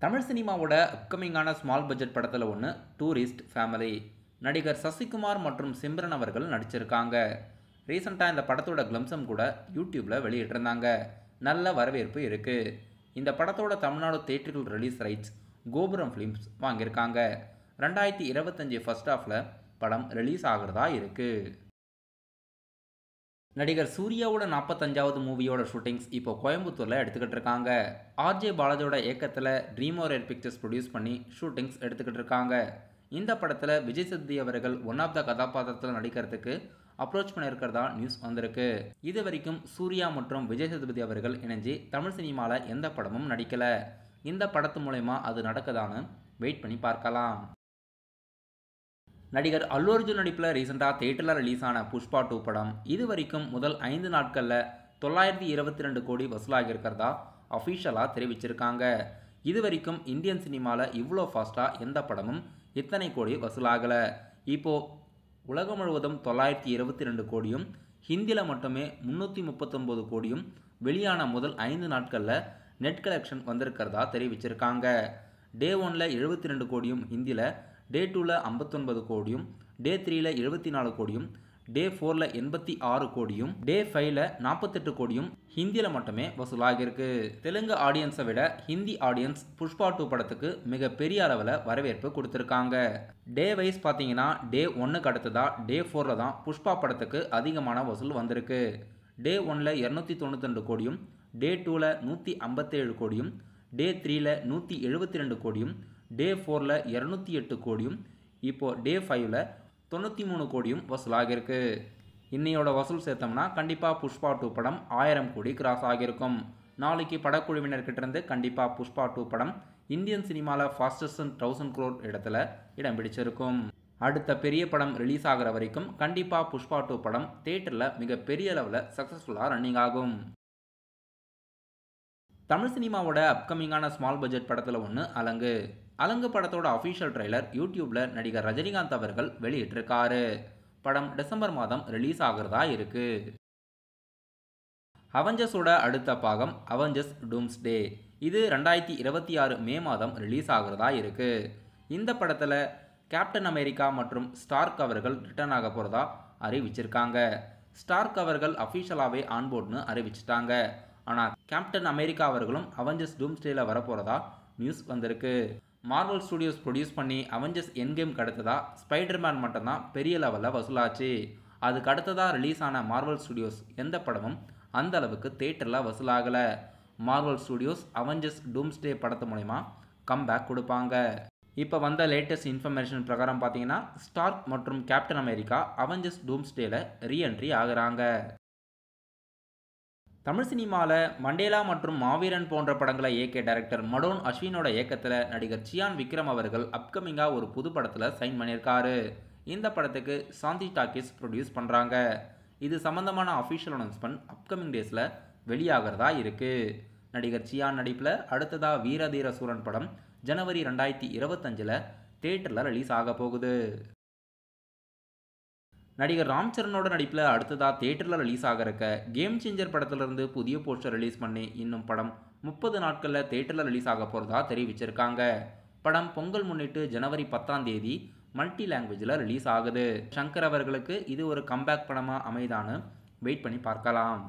தமிழ் சினிமாவோட அப்கமிங்கான small budget படத்தில் ஒன்று டூரிஸ்ட் ஃபேமிலி. நடிகர் சசிகுமார் மற்றும் சிம்ரன் அவர்கள் நடிச்சிருக்காங்க. ரீசெண்டாக இந்த படத்தோட கிளம்சம் கூட யூடியூப்பில் வெளியிட்டிருந்தாங்க. நல்ல வரவேற்பு இருக்குது. இந்த படத்தோட தமிழ்நாடு தியேட்டர்கள் ரிலீஸ் ரைட்ஸ் கோபுரம் ஃபிலிம்ஸ் வாங்கியிருக்காங்க. 2025 ஃபர்ஸ்ட் ஹாஃபில் படம் ரிலீஸ் ஆகிறதா இருக்குது. நடிகர் சூர்யாவோட 45வது மூவியோட ஷூட்டிங்ஸ் இப்போ கோயம்புத்தூரில் எடுத்துக்கிட்டு இருக்காங்க. ஆர்ஜே பாலாஜியோட இயக்கத்தில் ட்ரீமோரேர் பிக்சர்ஸ் ப்ரொடியூஸ் பண்ணி ஷூட்டிங்ஸ் எடுத்துக்கிட்டு இருக்காங்க. இந்த படத்தில் விஜய் சேதுபதி அவர்கள் ஒன் ஆஃப் த கதாபாத்திரத்தில் நடிக்கிறதுக்கு அப்ரோச் பண்ணியிருக்கிறதா நியூஸ் வந்திருக்கு. இது வரைக்கும் சூர்யா மற்றும் விஜய் சேதுபதி அவர்கள் இணைஞ்சு தமிழ் சினிமாவில் எந்த படமும் நடிக்கலை. இந்த படத்து மூலயமா அது நடக்குதான்னு வெயிட் பண்ணி பார்க்கலாம். நடிகர் அல்லு அர்ஜுன் நடிப்பில் ரீசெண்டாக தியேட்டரில் ரிலீஸ் ஆன புஷ்பா 2 படம் இது வரைக்கும் முதல் 5 நாட்களில் 922 கோடி வசூலாகியிருக்கிறதா அஃபிஷியலாக தெரிவிச்சிருக்காங்க. இது வரைக்கும் இந்தியன் சினிமாவில் இவ்வளோ ஃபாஸ்ட்டாக எந்த படமும் இத்தனை கோடி வசூலாகலை. இப்போது உலகம் முழுவதும் 922 கோடியும் ஹிந்தியில் மட்டுமே 339 கோடியும் வெளியான முதல் 5 நாட்களில் நெட் கலெக்ஷன் வந்திருக்கிறதா தெரிவிச்சிருக்காங்க. டே 1ல் 72 கோடியும் ஹிந்தியில், டே 2ல் 59 கோடியும், டே 3ல் 74 கோடியும், டே 4ல் 86 கோடியும், டே 5ல் 48 கோடியும் ஹிந்தியில் மட்டுமே வசூலாகியிருக்கு. தெலுங்கு ஆடியன்ஸை விட ஹிந்தி ஆடியன்ஸ் புஷ்பா 2 படத்துக்கு மிக பெரிய அளவில் வரவேற்பு கொடுத்துருக்காங்க. டே வைஸ் பார்த்தீங்கன்னா டே 1க்கு அடுத்ததாக டே 4ல் தான் புஷ்பா படத்துக்கு அதிகமான வசூல் வந்திருக்கு. டே 1ல் 292 கோடியும், டே 2ல் 157 கோடியும், டே 3ல் 172 கோடியும், டே 4ல் 208 கோடியும், இப்போது டே 5ல் 93 கோடியும் வசூலாகியிருக்கு. இன்னையோட வசூல் சேர்த்தோம்னா கண்டிப்பாக புஷ்பா 2 படம் 1000 கோடி கிராஸ் ஆகியிருக்கும். நாளைக்கு படக்குழுவினர்கிட்டருந்து கண்டிப்பாக புஷ்பா 2 படம் இந்தியன் சினிமாவில் ஃபாஸ்டஸ்ட் 1000 crore இடத்துல இடம் பிடிச்சிருக்கும். அடுத்த பெரிய படம் ரிலீஸ் ஆகிற வரைக்கும் கண்டிப்பாக புஷ்பா 2 படம் தியேட்டரில் மிக பெரிய அளவில் சக்ஸஸ்ஃபுல்லாக ரன்னிங் ஆகும். தமிழ் சினிமாவோட அப்கமிங்கான ஸ்மால் பட்ஜெட் படத்தில் ஒன்று அலங்கு. அலங்கு படத்தோட அஃபிஷியல் ட்ரெய்லர் யூடியூப்பில் நடிகர் ரஜினிகாந்த் அவர்கள் வெளியிட்டிருக்காரு. படம் டிசம்பர் மாதம் ரிலீஸ் ஆகிறதா இருக்கு. அவெஞ்சர்ஸோட அடுத்த பாகம் அவெஞ்சர்ஸ் டூம்ஸ்டே இது 2026 மே மாதம் ரிலீஸ் ஆகிறதா இருக்கு. இந்த படத்தில் கேப்டன் அமெரிக்கா மற்றும் ஸ்டார்க் அவர்கள் ரிட்டர்ன் ஆக போகிறதா அறிவிச்சிருக்காங்க. ஸ்டார்க் அவர்கள் அஃபிஷியலாகவே ஆன்போர்ட்னு அறிவிச்சிட்டாங்க. ஆனால் கேப்டன் அமெரிக்கா அவர்களும் அவெஞ்சர்ஸ் டூம்ஸ்டேல வரப்போகிறதா நியூஸ் வந்திருக்கு. மார்வல் ஸ்டுடியோஸ் ப்ரொடியூஸ் பண்ணி அவெஞ்சர்ஸ் என்கேம்க்கு அடுத்ததாக ஸ்பைடர்மேன் மட்டும்தான் பெரிய லெவலில் வசூலாச்சு. அதுக்கு அடுத்ததாக ரிலீஸ் ஆன மார்வல் ஸ்டுடியோஸ் எந்த படமும் அந்த அளவுக்கு தியேட்டரில் வசூலாகலை. மார்வல் ஸ்டுடியோஸ் அவெஞ்சர்ஸ் டூம்ஸ்டே படத்து மூலமா கம்பேக் கொடுப்பாங்க. இப்போ வந்த லேட்டஸ்ட் இன்ஃபர்மேஷன் பிரகாரம் பார்த்தீங்கன்னா ஸ்டார்க் மற்றும் கேப்டன் அமெரிக்கா அவெஞ்சர்ஸ் டூம்ஸ்டேல ரீஎன்ட்ரி ஆகுறாங்க. தமிழ் சினிமாவில் மண்டேலா மற்றும் மாவீரன் போன்ற படங்களை இயக்கிய டைரக்டர் மடோன் அஸ்வினோட இயக்கத்தில் நடிகர் சியான் விக்ரம் அவர்கள் அப்கமிங்காக ஒரு புது படத்தில் சைன் பண்ணியிருக்காரு. இந்த படத்துக்கு சாந்தி டாக்கீஸ் ப்ரொடியூஸ் பண்ணுறாங்க. இது சம்மந்தமான அஃபிஷியல் அனௌன்ஸ்மெண்ட் அப்கமிங் டேஸில் வெளியாகிறதா இருக்குது. நடிகர் சியான் நடிப்பில் அடுத்ததாக வீரதீர சூரன் படம் ஜனவரி 2025 தியேட்டரில் ரிலீஸ் ஆக போகுது. நடிகர் ராம் சரணோட நடிப்பில் அடுத்ததாக தியேட்டரில் ரிலீஸ் ஆகிறக்க கேம் சேஞ்சர் படத்திலிருந்து புதிய போஸ்டர் ரிலீஸ் பண்ணி இன்னும் படம் 30 நாட்களில் தியேட்டரில் ரிலீஸ் ஆக போகிறதா தெரிவிச்சிருக்காங்க. படம் பொங்கல் முன்னிட்டு ஜனவரி 10ஆம் தேதி மல்டி லாங்குவேஜில் ரிலீஸ் ஆகுது. சங்கர் அவர்களுக்கு இது ஒரு கம்பேக் படமாக அமைதான்னு வெயிட் பண்ணி பார்க்கலாம்.